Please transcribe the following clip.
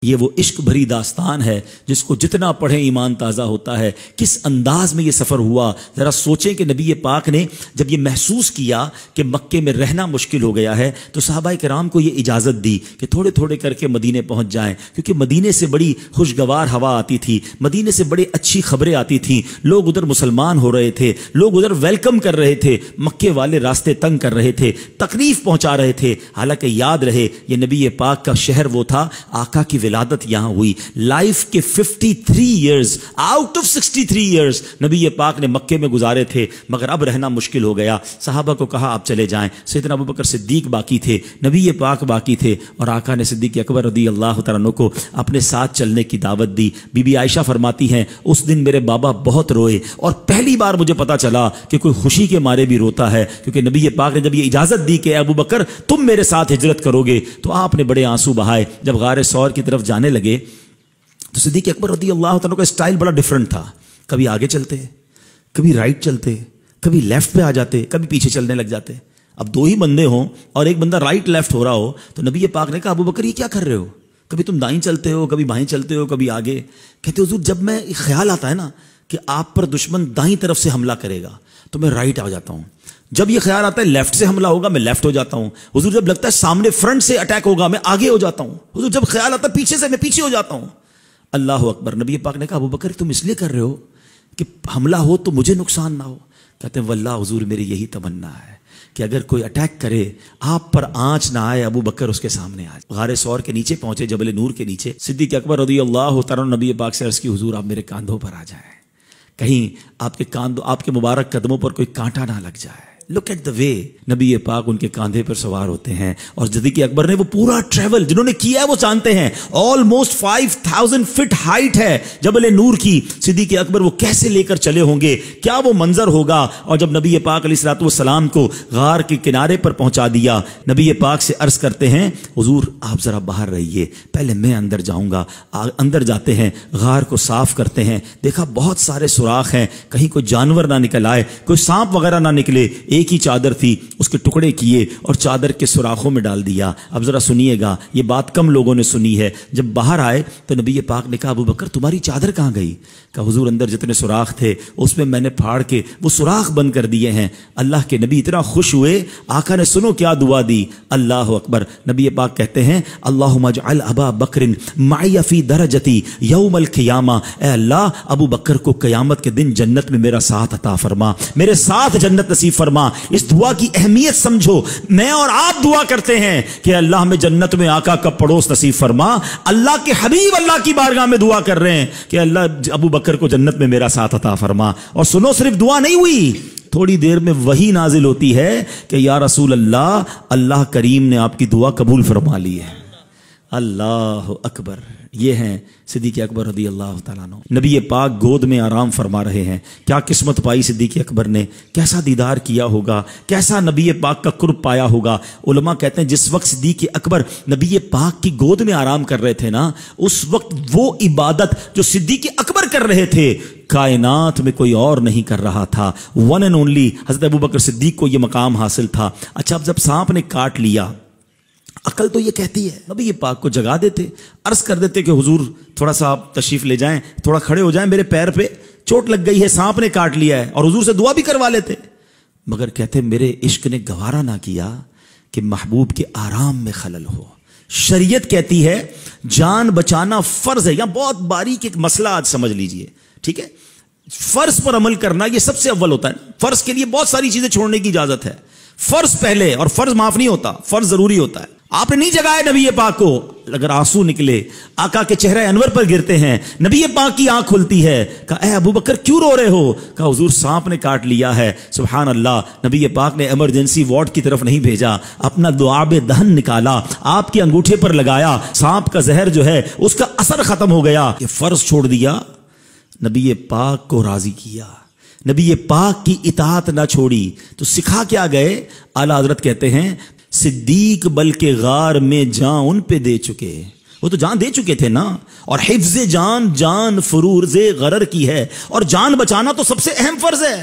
یہ وہ عشق بھری داستان ہے جس کو جتنا پڑھیں ایمان تازہ ہوتا ہے. کس انداز میں یہ سفر ہوا ذرا سوچیں کہ نبی پاک نے جب یہ محسوس کیا کہ مکے میں رہنا مشکل ہو گیا ہے تو صحابہ کرام کو یہ اجازت دی کہ تھوڑے تھوڑے کر کے مدینے پہنچ جائیں, کیونکہ مدینے سے بڑی خوشگوار ہوا آتی تھی, مدینے سے بڑی اچھی خبریں آتی تھیں, لوگ ادھر مسلمان ہو رہے تھے, لوگ ادھر ویلکم کر رہے تھے, مکے والے راستے تنگ کر رہے تھے, تکلیف پہنچا رہے تھے. حالانکہ یاد رہے یہ نبی پاک کا شہر وہ تھا, آقا کی ولادت یہاں ہوئی. لائف کے 53 ایئرز آؤٹ آف 63 ایئرز نبی پاک نے مکے میں گزارے تھے, مگر اب رہنا مشکل ہو گیا. صحابہ کو کہا آپ چلے جائیں. سیدنا ابوبکر صدیق باقی تھے, نبی پاک باقی تھے, اور آقا نے صدیق اکبر رضی اللہ تعالیٰ عنہ کو اپنے ساتھ چلنے کی دعوت دی. بی بی عائشہ فرماتی ہیں اس دن میرے بابا بہت روئے, اور پہلی بار مجھے پتا چلا کہ کوئی خوشی کے مارے بھی روتا ہے, کیونکہ نبی پاک نے جب یہ اجازت دی کہ ابوبکر تم میرے ساتھ ہجرت کرو گے تو آپ نے بڑے آنسو بہائے. جب غار ثور کی طرف جانے لگے تو صدیق اکبر رضی اللہ تعالیٰ کا اسٹائل بڑا ڈیفرنٹ تھا. کبھی آگے چلتے, کبھی رائٹ چلتے, کبھی لیفٹ پہ آ جاتے, کبھی پیچھے چلنے لگ جاتے. اب دو ہی بندے ہوں اور ایک بندہ رائٹ لیفٹ ہو رہا ہو تو نبی پاک نے کہا ابوبکر یہ کیا کر رہے ہو, کبھی تم دائیں چلتے ہو, کبھی بائیں چلتے ہو, کبھی آگے. کہتے حضور جب میں خیال آتا ہے نا کہ آپ پر دشمن دائیں طرف سے حملہ کرے گا تو میں رائٹ آ جاتا ہوں, جب یہ خیال آتا ہے لیفٹ سے حملہ ہوگا میں لیفٹ ہو جاتا ہوں. حضور جب لگتا ہے سامنے فرنٹ سے اٹیک ہوگا میں آگے ہو جاتا ہوں. حضور جب خیال آتا ہے پیچھے سے میں پیچھے ہو جاتا ہوں. اللہ اکبر. نبی پاک نے کہا ابوبکر تم اس لیے کر رہے ہو کہ حملہ ہو تو مجھے نقصان نہ ہو. کہتے ہیں واللہ حضور میری یہی تمنا ہے کہ اگر کوئی اٹیک کرے آپ پر آنچ نہ آئے, ابو بکر اس کے سامنے آئے. غار ثور کے نیچے پہنچے, جبل نور کے نیچے. صدیق اکبر رضی اللہ تعالیٰ نبی پاک سے عرض کی حضور آپ میرے کاندھوں پر آ جائیں, کہیں آپ کے مبارک قدموں پر کوئی کانٹا نہ لگ جائے. لک ایٹ دا وے نبی پاک ان کے کاندھے پر سوار ہوتے ہیں. اور صدیق اکبر نے وہ پورا ٹریول جنہوں نے کیا ہے وہ جانتے ہیں, آلموسٹ 5000 فٹ ہائٹ ہے جبل نور کی. صدیق اکبر وہ کیسے لے کر چلے ہوں گے, کیا وہ منظر ہوگا. اور جب نبی پاک علیہ الصلوۃ والسلام کو غار کے کنارے پر پہنچا دیا, نبی پاک سے عرض کرتے ہیں حضور آپ ذرا باہر رہیے, پہلے میں اندر جاؤں گا. اندر جاتے ہیں, غار کو صاف کرتے ہیں, دیکھا بہت سارے سوراخ ہیں, کہیں کوئی جانور نہ نکل آئے, کوئی سانپ وغیرہ نہ نکلے. ایک ہی چادر تھی, اس کے ٹکڑے کیے اور چادر کے سوراخوں میں ڈال دیا. اب ذرا سنیے گا, یہ بات کم لوگوں نے سنی ہے. جب باہر آئے تو نبی پاک نے کہا ابوبکر تمہاری چادر کہاں گئی. کہا حضور اندر جتنے سوراخ تھے اس میں نے پھاڑ کے وہ سوراخ بند کر دیے ہیں. اللہ کے نبی اتنا خوش ہوئے, آقا نے سنو کیا دعا دی. اللہ اکبر. نبی پاک کہتے ہیں اللہم اجعل ابا بکر معی فی درجتی یوم القیامہ, اے اللہ ابو بکر کو قیامت کے دن جنت میں میرا ساتھ عطا فرما, میرے ساتھ جنت نصیب فرما. اس دعا کی اہمیت سمجھو. میں اور آپ دعا کرتے ہیں کہ اللہ ہمیں جنت میں آقا کا پڑوس نصیب فرما. اللہ کے حبیب اللہ کی بارگاہ میں دعا کر رہے ہیں کہ اللہ ابو بکر کو جنت میں میرا ساتھ عطا فرما. اور سنو صرف دعا نہیں ہوئی, تھوڑی دیر میں وحی نازل ہوتی ہے کہ یا رسول اللہ, اللہ کریم نے آپ کی دعا قبول فرما لی ہے. اللہ اکبر. یہ ہیں صدیق اکبر رضی اللہ تعالیٰ عنہ. نبی پاک گود میں آرام فرما رہے ہیں. کیا قسمت پائی صدیق اکبر نے, کیسا دیدار کیا ہوگا, کیسا نبی پاک کا قرب پایا ہوگا. علماء کہتے ہیں جس وقت صدیق اکبر نبی پاک کی گود میں آرام کر رہے تھے نا, اس وقت وہ عبادت جو صدیق اکبر کر رہے تھے کائنات میں کوئی اور نہیں کر رہا تھا. ون اینڈ اونلی حضرت ابوبکر صدیق کو یہ مقام حاصل تھا. اچھا اب جب سانپ نے کاٹ لیا, عقل تو یہ کہتی ہے نبی پاک کو جگا دیتے, عرض کر دیتے کہ حضور تھوڑا سا آپ تشریف لے جائیں, تھوڑا کھڑے ہو جائیں, میرے پیر پہ چوٹ لگ گئی ہے, سانپ نے کاٹ لیا ہے, اور حضور سے دعا بھی کروا لیتے. مگر کہتے میرے عشق نے گوارا نہ کیا کہ محبوب کے آرام میں خلل ہو. شریعت کہتی ہے جان بچانا فرض ہے. یہاں بہت باریک ایک مسئلہ آج سمجھ لیجئے, ٹھیک ہے. فرض پر عمل کرنا یہ سب سے اول ہوتا ہے. فرض کے لیے بہت ساری چیزیں چھوڑنے کی اجازت ہے. فرض پہلے, اور فرض معاف نہیں ہوتا, فرض ضروری ہوتا ہے. آپ نے نہیں جگایا نبی پاک کو, اگر آنسو نکلے آقا کے چہرے انور پر گرتے ہیں, نبی پاک کی آنکھ کھلتی ہے. کہا اے ابو بکر کیوں رو رہے ہو. کہا حضور سانپ نے کاٹ لیا ہے. سبحان اللہ. نبی پاک نے ایمرجنسی وارڈ کی طرف نہیں بھیجا, اپنا دعاب دہن نکالا, آپ کے انگوٹھے پر لگایا, سانپ کا زہر جو ہے اس کا اثر ختم ہو گیا. یہ فرض چھوڑ دیا, نبی پاک کو راضی کیا, نبی پاک کی اطاعت نہ چھوڑی. تو سکھا کیا گئے. اعلیٰ حضرت کہتے ہیں صدیق بلکہ غار میں جان ان پہ دے چکے, وہ تو جان دے چکے تھے نا. اور حفظ جان فروز غرر کی ہے, اور جان بچانا تو سب سے اہم فرض ہے.